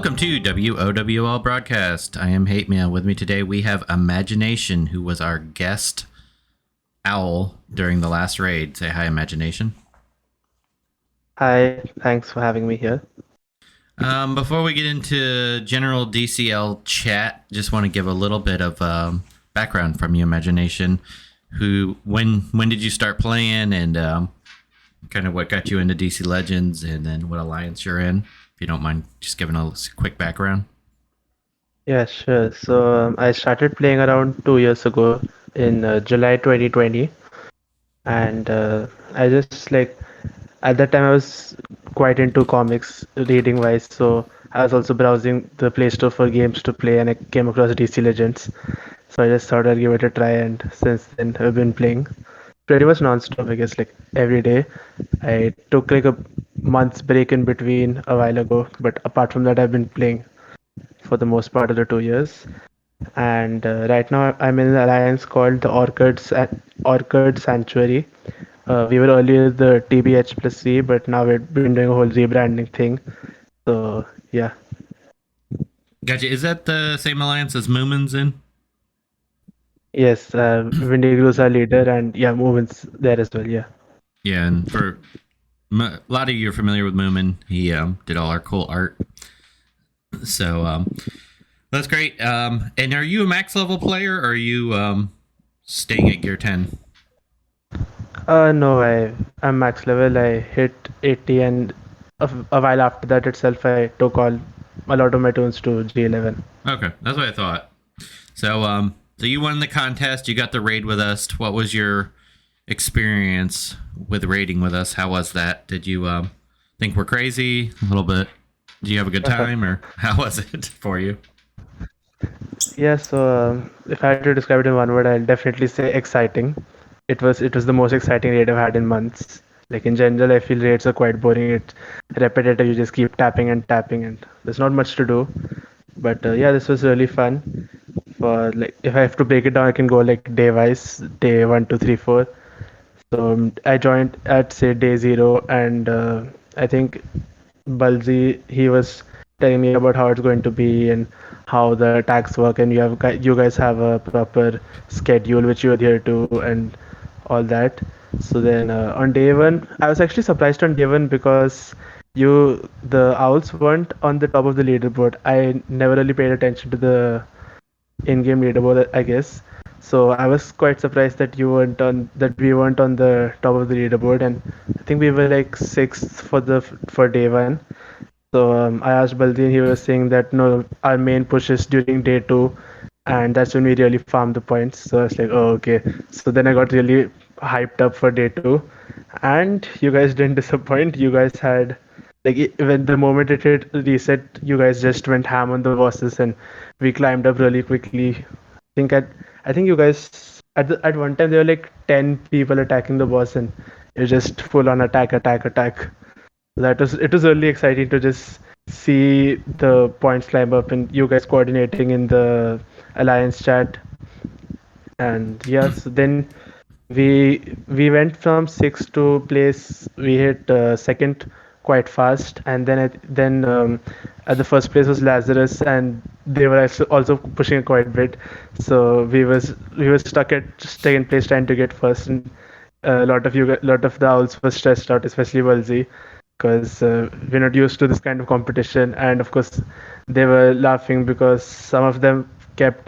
Welcome to wOWL broadcast. I am Hate Mail. With me today we have Imagination, who was our guest owl during the last raid. Say hi, Imagination. Hi, thanks for having me here. Before we get into general DCL chat, just want to give a little bit of background from you, Imagination. When did you start playing, and kind of what got you into DC Legends, and then what alliance you're in? If you don't mind just giving a quick background. Yeah, sure. So I started playing around 2 years ago in July 2020, and I just at that time I was quite into comics reading wise, so I was also browsing the Play Store for games to play, and I came across DC Legends. So I just thought I'd give it a try, and since then I've been playing pretty much non-stop, I guess, like every day. I took like a month's break in between a while ago, but apart from that, I've been playing for the most part of the 2 years. And right now, I'm in an alliance called the Orchid Sanctuary. We were earlier the TBH plus C, but now we've been doing a whole rebranding thing. So yeah. Gotcha. Is that the same alliance as Moomin's in? Yes, Windiglo's our leader, and yeah, Movement's there as well. Yeah. Yeah, and for a lot of you are familiar with Moomin. He did all our cool art. So that's great. And are you a max level player, or are you staying at gear 10? No, I'm max level. I hit 80, and a while after that itself, I took a lot of my tunes to G11. Okay, that's what I thought. So so you won the contest. You got the raid with us. What was your experience with raiding with us? How was that? Did you think we're crazy a little bit? Did you have a good time, or how was it for you? Yeah, so if I had to describe it in one word, I'll definitely say exciting. It was the most exciting raid I've had in months. Like in general, I feel raids are quite boring. It's repetitive. You just keep tapping and tapping, and there's not much to do. But yeah, this was really fun. For like, if I have to break it down, I can go like day wise, day 1, 2, 3, 4. So I joined at say day 0, and I think Balzi, he was telling me about how it's going to be and how the attacks work, and you guys have a proper schedule which you adhere to and all that. So then on day 1, I was actually surprised on day 1 because the owls weren't on the top of the leaderboard. I never really paid attention to the in-game leaderboard, I guess. So I was quite surprised that we weren't on the top of the leaderboard, and I think we were like sixth for day 1. So I asked Baldi, and he was saying that no, our main push is during day 2, and that's when we really farm the points. So I was like, oh, okay. So then I got really hyped up for day 2, and you guys didn't disappoint. You guys had when the moment it hit reset, you guys just went ham on the bosses, and we climbed up really quickly. I think you guys at one time there were like 10 people attacking the boss, and it was just full on attack, attack, attack. It was really exciting to just see the points climb up and you guys coordinating in the alliance chat. And yes, then we went from 6th to place. We hit second quite fast, and then at the first place was Lazarus, and they were also pushing quite a bit. So we were stuck at second place trying to get first, and a lot of the owls were stressed out, especially Walsey, because we're not used to this kind of competition. And of course, they were laughing because some of them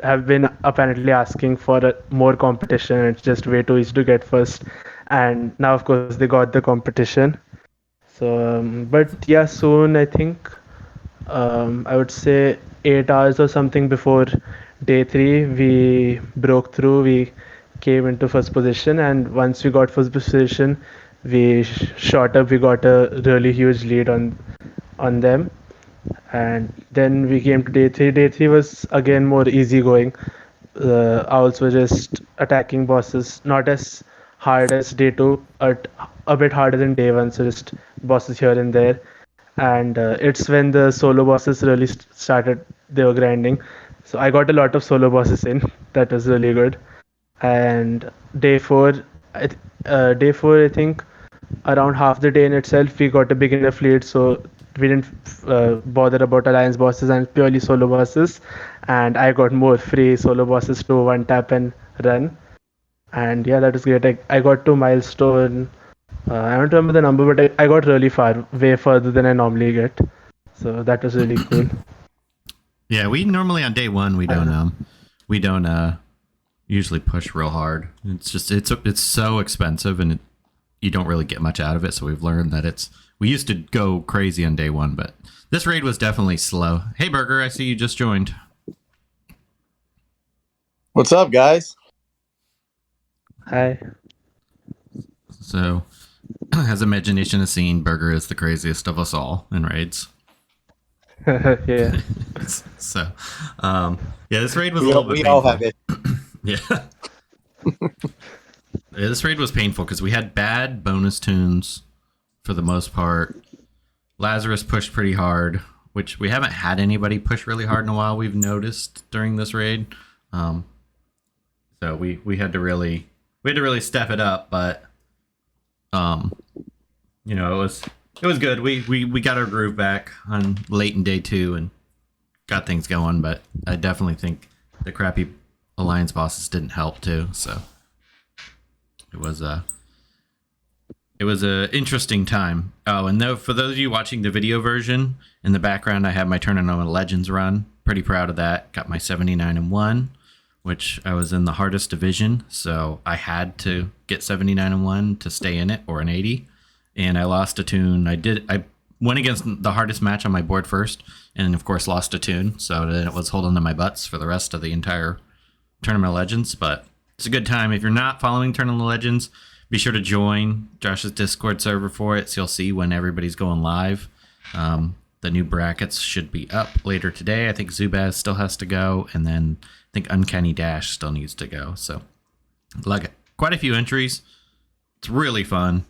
have been apparently asking for more competition. It's just way too easy to get first, and now of course they got the competition. So but yeah, soon I think I would say 8 hours or something before day 3, we broke through. We came into first position, and once we got first position, we shot up. We got a really huge lead on them, and then we came to day 3. Day 3 was again more easygoing. Owls were just attacking bosses, not as hard as day 2, but a bit harder than day 1. So just bosses here and there, and it's when the solo bosses really started. They were grinding, so I got a lot of solo bosses in. That was really good. And day 4, day 4, I think around half the day in itself, we got a big enough lead, so we didn't bother about alliance bosses and purely solo bosses, and I got more free solo bosses to one tap and run. And yeah, that was great. I got to milestone. I don't remember the number, but I got really far, way further than I normally get. So that was really cool. Yeah, we normally on day one we don't usually push real hard. It's just it's so expensive and you don't really get much out of it. So we've learned that we used to go crazy on day one, but this raid was definitely slow. Hey Burger, I see you just joined. What's up, guys? Hi. So, as Imagination has seen, Burger is the craziest of us all in raids. Yeah. So, yeah, this raid was a We little bit all painful. have it. Yeah. Yeah, this raid was painful because we had bad bonus tunes for the most part. Lazarus pushed pretty hard, which we haven't had anybody push really hard in a while. We've noticed during this raid, so we had to really step it up. But you know, it was good. We got our groove back on late in day 2 and got things going. But I definitely think the crappy alliance bosses didn't help too. So it was a interesting time. Oh, and though for those of you watching the video version, in the background I have my Tournament of Legends run. Pretty proud of that. Got my 79-1, which I was in the hardest division, so I had to get 79-1 to stay in it, or an 80. And I lost a tune. I went against the hardest match on my board first, and of course lost a tune. So then it was holding to my butts for the rest of the entire Tournament of Legends. But it's a good time. If you're not following Tournament of Legends, be sure to join Josh's Discord server for it, so you'll see when everybody's going live. The new brackets should be up later today. I think Zubaz still has to go, and then I think Uncanny Dash still needs to go. So, like, quite a few entries. It's really fun.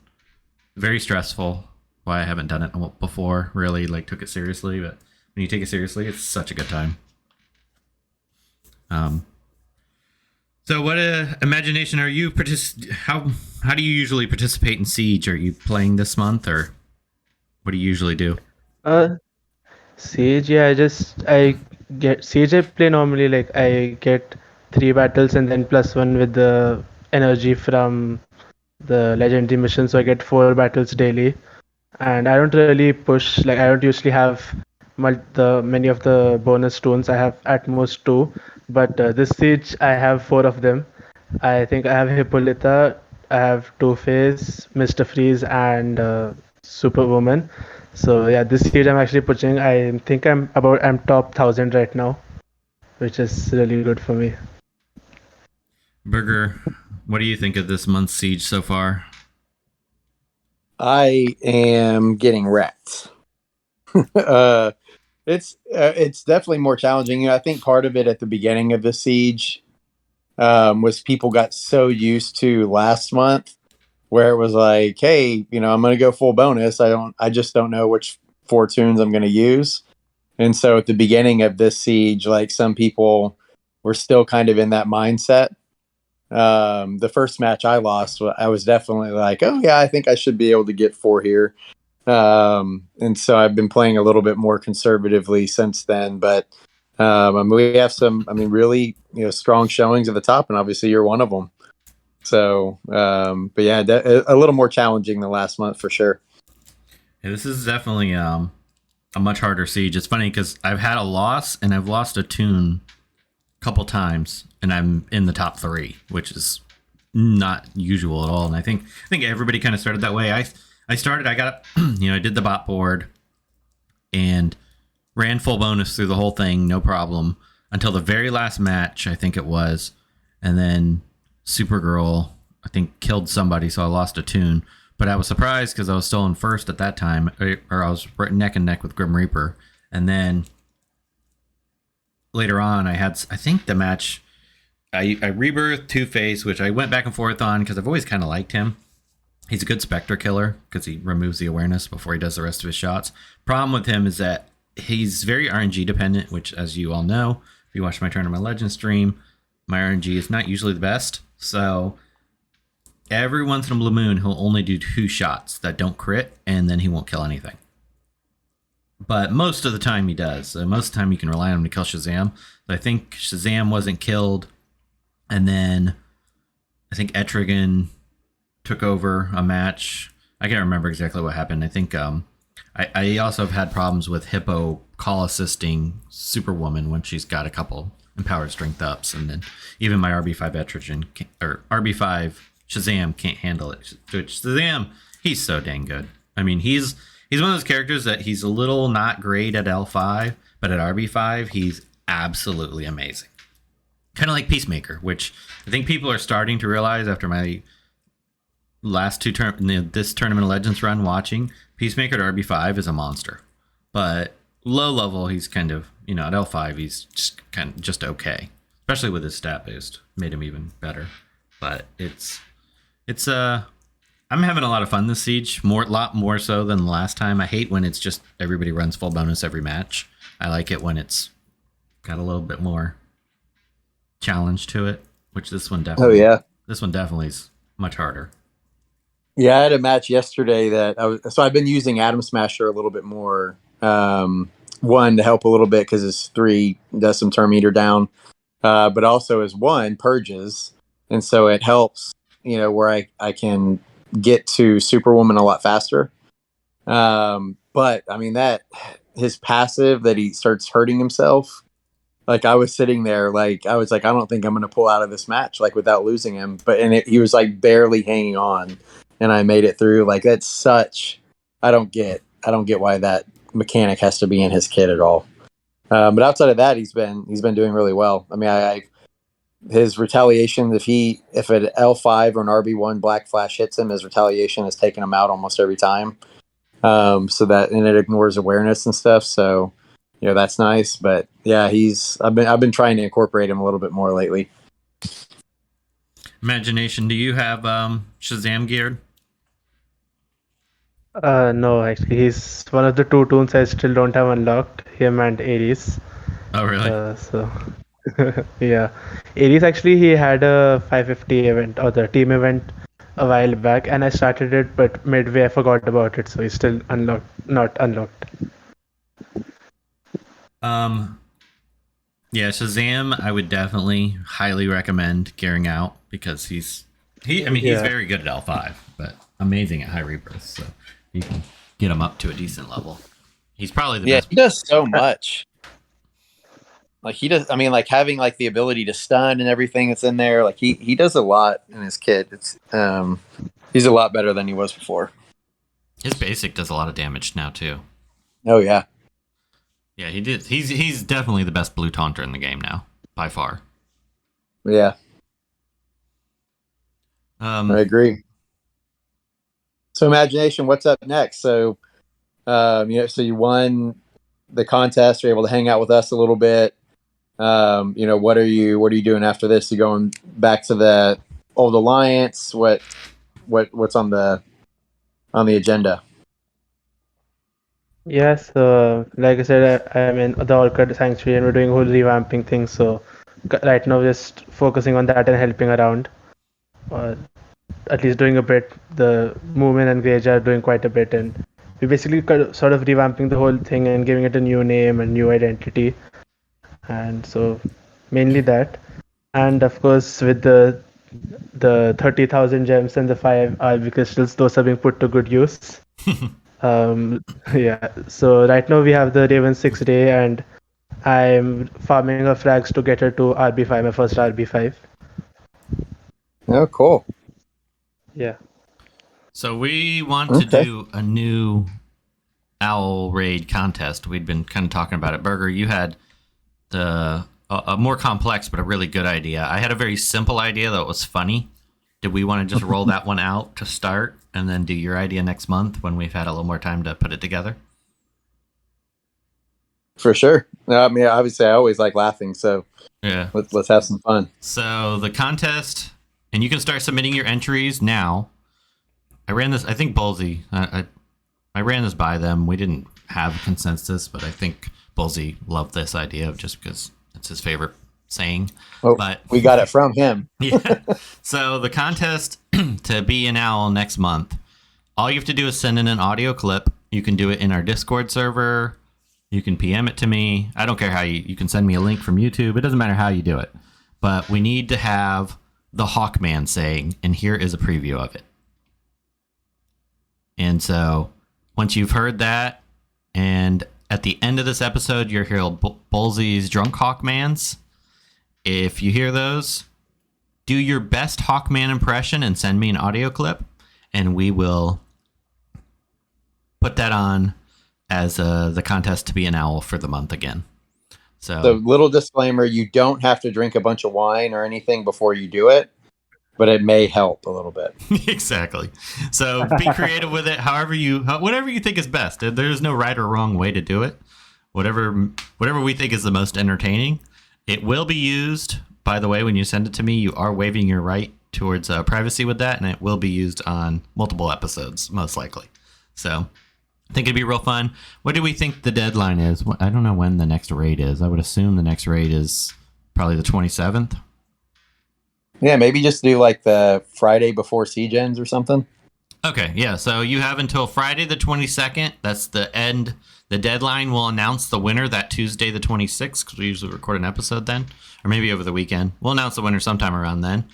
Very stressful. Why I haven't done it before, really, like, took it seriously. But when you take it seriously, it's such a good time. So what Imagination are you how do you usually participate in Siege? Are you playing this month, or what do you usually do? Siege, yeah, I get Siege. I play normally, like I get 3 battles and then +1 with the energy from the legendary mission, so I get 4 battles daily. And I don't really push, like I don't usually have many of the bonus stones. I have at most 2, but this Siege I have 4 of them. I think I have Hippolyta, I have Two-Face, Mr. Freeze, and Superwoman. So yeah, this Siege I'm actually pushing. I think I'm top 1,000 right now, which is really good for me. Burger, what do you think of this month's Siege so far? I am getting wrecked. It's definitely more challenging. I think part of it at the beginning of the siege was people got so used to last month, where it was like, hey, I'm going to go full bonus. I just don't know which 4 tunes I'm going to use. And so at the beginning of this siege, like, some people were still kind of in that mindset. The first match I lost, I was definitely like, oh yeah, I think I should be able to get 4 here. And so I've been playing a little bit more conservatively since then, but we have some, really, strong showings at the top, and obviously you're one of them. So, but yeah, a little more challenging than last month for sure. Yeah, this is definitely a much harder siege. It's funny because I've had a loss, and I've lost a tune a couple times, and I'm in the top 3, which is not usual at all. And I think everybody kind of started that way. I got I did the bot board and ran full bonus through the whole thing, no problem, until the very last match, I think it was. And then Supergirl, I think, killed somebody, so I lost a tune. But I was surprised because I was still in first at that time, or I was neck and neck with Grim Reaper. And then later on, I think the match, I rebirthed Two-Face, which I went back and forth on because I've always kind of liked him. He's a good Spectre killer because he removes the awareness before he does the rest of his shots. Problem with him is that he's very RNG dependent, which, as you all know, if you watch my Tournament of Legends stream, my RNG is not usually the best. So every once in a blue moon, he'll only do 2 shots that don't crit, and then he won't kill anything. but most of the time he does. Most of the time you can rely on him to kill Shazam. But I think Shazam wasn't killed, and then I think Etrigan took over a match. I can't remember exactly what happened. I think I also have had problems with Hippo call assisting Superwoman when she's got a couple empowered strength ups, and then even my RB5 Etrigan or RB5 Shazam can't handle it. Which Shazam, he's so dang good. I mean, he's one of those characters that he's a little not great at L5, but at RB5 he's absolutely amazing. Kind of like Peacemaker, which I think people are starting to realize after my last this Tournament of Legends run watching. Peacemaker at RB5 is a monster, but low level he's kind of, at L5 he's just okay, especially with his stat boost made him even better. But it's I'm having a lot of fun this siege, lot more so than the last time. I hate when it's just everybody runs full bonus every match. I like it when it's got a little bit more challenge to it, which this one definitely. Oh yeah, this one definitely is much harder. Yeah, I had a match yesterday so I've been using Atom Smasher a little bit more. One, to help a little bit because his 3 does some turn meter down, but also his 1 purges, and so it helps, where I can get to Superwoman a lot faster. But I mean that his passive that he starts hurting himself. Like I was sitting there, like I was like, I don't think I'm going to pull out of this match like without losing him. He was like barely hanging on, and I made it through. Like that's such. I don't get why that mechanic has to be in his kit at all. But outside of that, he's been doing really well. I mean, his retaliation, if an L5 or an RB1 Black Flash hits him, his retaliation has taken him out almost every time. And it ignores awareness and stuff. So. That's nice, but yeah, I've been trying to incorporate him a little bit more lately. Imagination, do you have Shazam geared? No, actually, he's one of the 2 toons I still don't have unlocked. Him and Ares. Oh, really? So, yeah, Ares actually he had a 550 event or the team event a while back, and I started it, but midway I forgot about it, so he's still not unlocked. Yeah, Shazam, I would definitely highly recommend gearing out because he's very good at L5, but amazing at high rebirth, so you can get him up to a decent level. He's probably the best. Yeah, he does so much. Like he does, I mean, like having like the ability to stun and everything that's in there, like he does a lot in his kit. It's he's a lot better than he was before. His basic does a lot of damage now too. Oh yeah. Yeah, he did. He's definitely the best blue taunter in the game now, by far. Yeah. I agree. So Imagination, what's up next? So so you won the contest, you're able to hang out with us a little bit. What are you doing after this? You going back to the old alliance? What's on the agenda? Yes, like I said, I'm in the Orchid Sanctuary and we're doing whole revamping thing. So right now, just focusing on that and helping around, or at least doing a bit. The Moomin and Grage are doing quite a bit, and we basically sort of revamping the whole thing and giving it a new name and new identity. And so mainly that, and of course with the 30,000 gems and the 5 RB crystals, those are being put to good use. Yeah, so right now we have the Raven 6 day, and I'm farming her frags to get her to RB5, my first RB5. Oh, cool. Yeah. So we want to do a new owl raid contest. We'd been kind of talking about it. Burger, you had a more complex but a really good idea. I had a very simple idea that was funny. Did we want to just roll that one out to start and then do your idea next month when we've had a little more time to put it together? For sure. I mean, obviously, I always like laughing, so yeah, let's have some fun. So the contest, and you can start submitting your entries now. I ran this. I think Bullsy. I ran this by them. We didn't have consensus, but I think Bullsy loved this idea just because it's his favorite saying. Oh, but we got it from him. Yeah. So the contest to be an owl next month, all you have to do is send in an audio clip. You can do it in our Discord server, You can PM it to me. I don't care how you can send me a link from YouTube. It doesn't matter how you do it. But we need to have the Hawkman saying, and here is a preview of it. And so once you've heard that, and at the end of this episode, you'll hear Bullsy's Drunk Hawkmans. If you hear those, do your best Hawkman impression and send me an audio clip, and we will put that on as the contest to be an owl for the month again. So little disclaimer, you don't have to drink a bunch of wine or anything before you do it, but it may help a little bit. Exactly. So be creative with it. Whatever you think is best. There's no right or wrong way to do it. Whatever we think is the most entertaining. It will be used, by the way, when you send it to me, you are waiving your right towards privacy with that, and it will be used on multiple episodes, most likely. So I think it'd be real fun. What do we think the deadline is? I don't know when the next raid is. I would assume the next raid is probably the 27th. Yeah, maybe just do like the Friday before Siege ends or something. Okay, yeah. So you have until Friday the 22nd. That's the end. The deadline. Will announce the winner that Tuesday the 26th, because we usually record an episode then, or maybe over the weekend. We'll announce the winner sometime around then,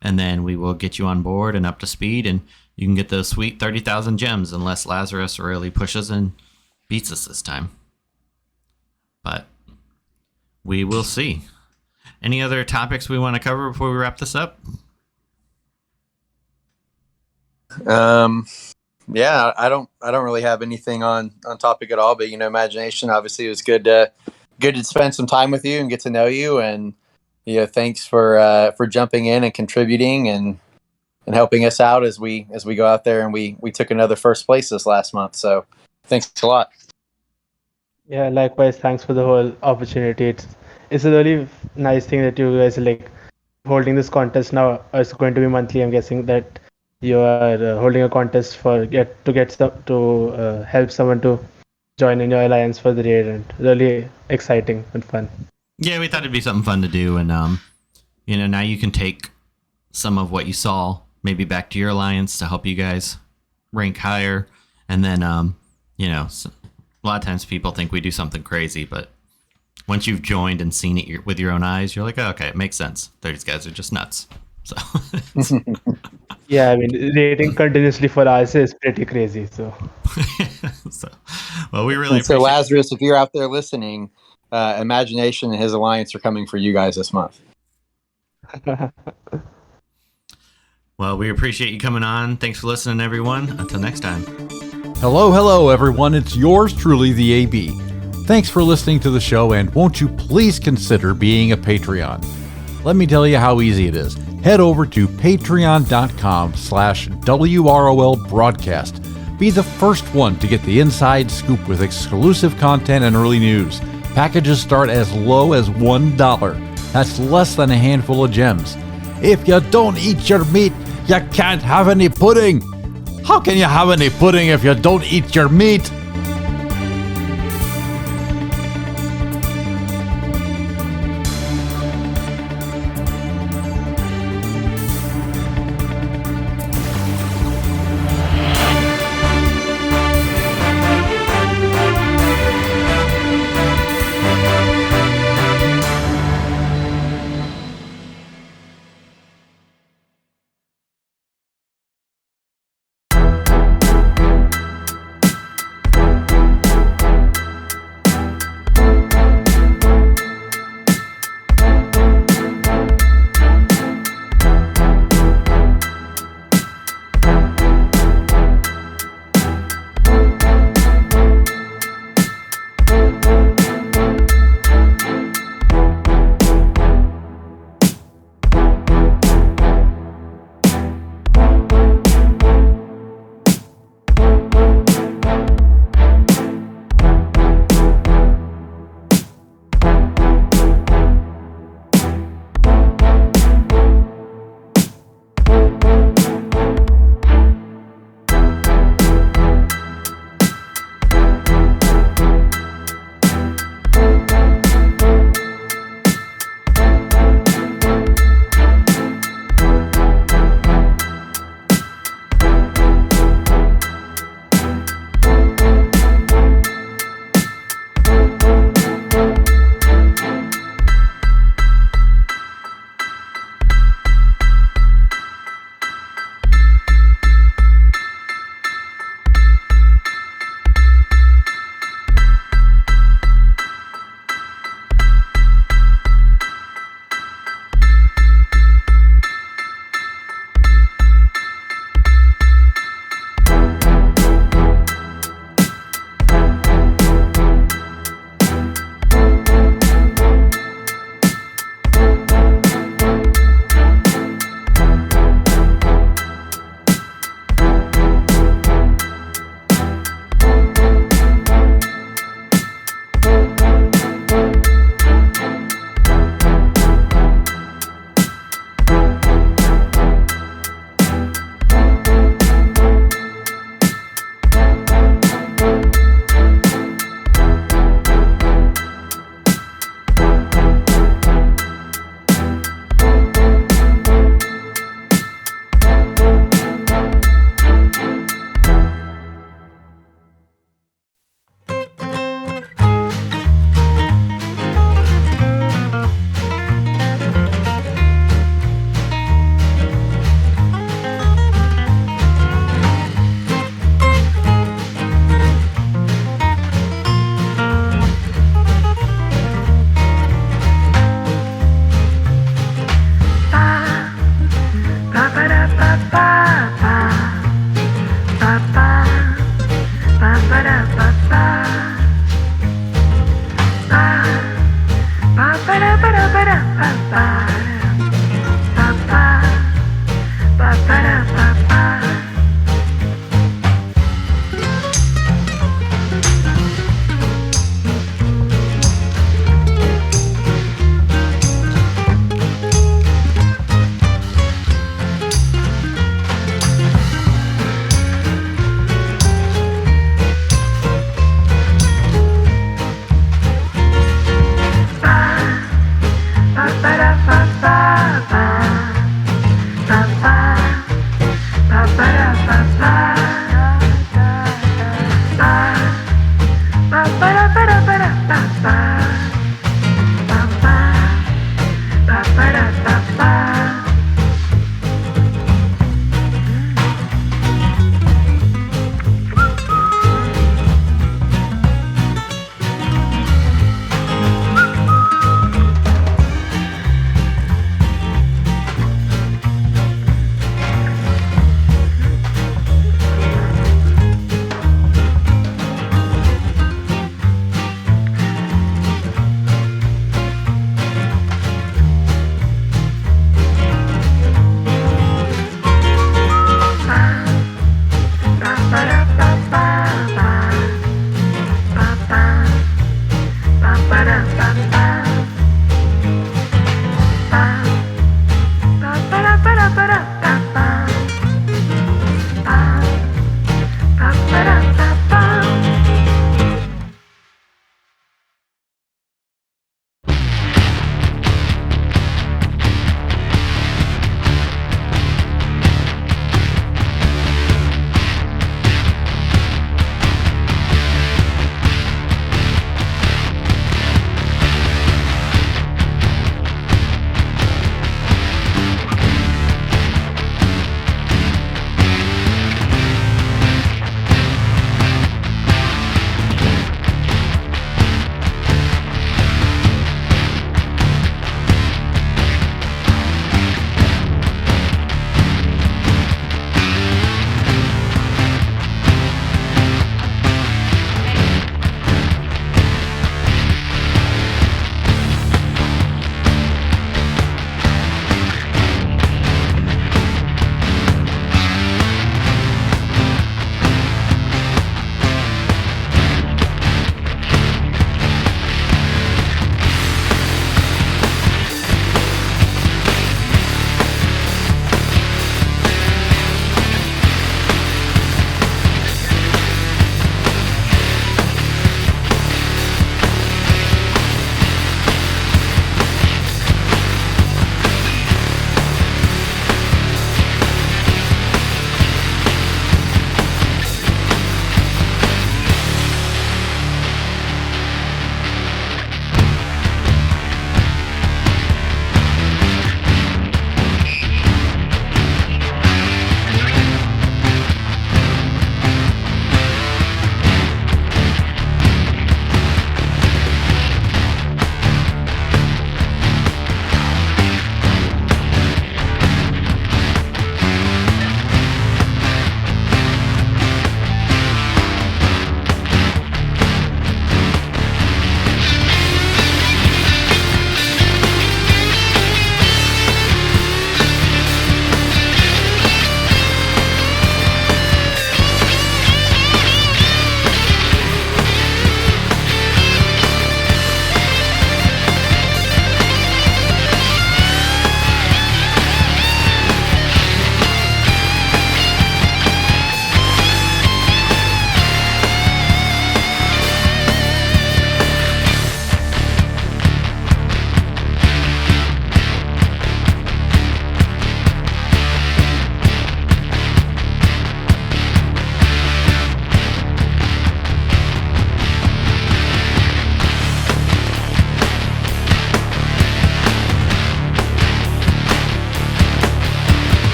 and then we will get you on board and up to speed, and you can get those sweet 30,000 gems unless Lazarus really pushes and beats us this time. But we will see. Any other topics we want to cover before we wrap this up? Yeah, I don't really have anything on topic at all, but Imagination, obviously it was good to spend some time with you and get to know you, and thanks for jumping in and contributing and helping us out as we go out there, and we took another first place this last month. So thanks a lot. Yeah, likewise. Thanks for the whole opportunity. It's a really nice thing that you guys are like holding this contest now. It's going to be monthly. I'm guessing that you are holding a contest to help someone to join in your alliance for the raid, and really exciting and fun. Yeah, we thought it'd be something fun to do, and now you can take some of what you saw maybe back to your alliance to help you guys rank higher, and then a lot of times people think we do something crazy, but once you've joined and seen it with your own eyes, you're like, oh, okay, it makes sense. These guys are just nuts. So yeah, I mean, rating continuously for us is pretty crazy. So, well, we really so Lazarus, if you're out there listening, Imagination and his alliance are coming for you guys this month. Well, we appreciate you coming on. Thanks for listening, everyone. Until next time. Hello, everyone. It's yours truly, the AB. Thanks for listening to the show, and won't you please consider being a Patreon? Let me tell you how easy it is. Head over to patreon.com/WROL broadcast. Be the first one to get the inside scoop with exclusive content and early news. Packages start as low as $1. That's less than a handful of gems. If you don't eat your meat, you can't have any pudding. How can you have any pudding if you don't eat your meat?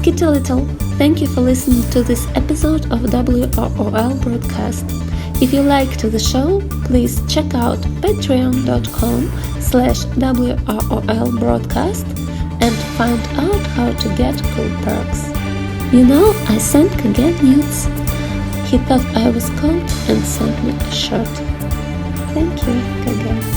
Skitty Little, thank you for listening to this episode of WROL broadcast. If you liked the show, please check out patreon.com/WROL broadcast and find out how to get cool perks. You know, I sent Kage nudes. He thought I was cold and sent me a shirt. Thank you, Kage.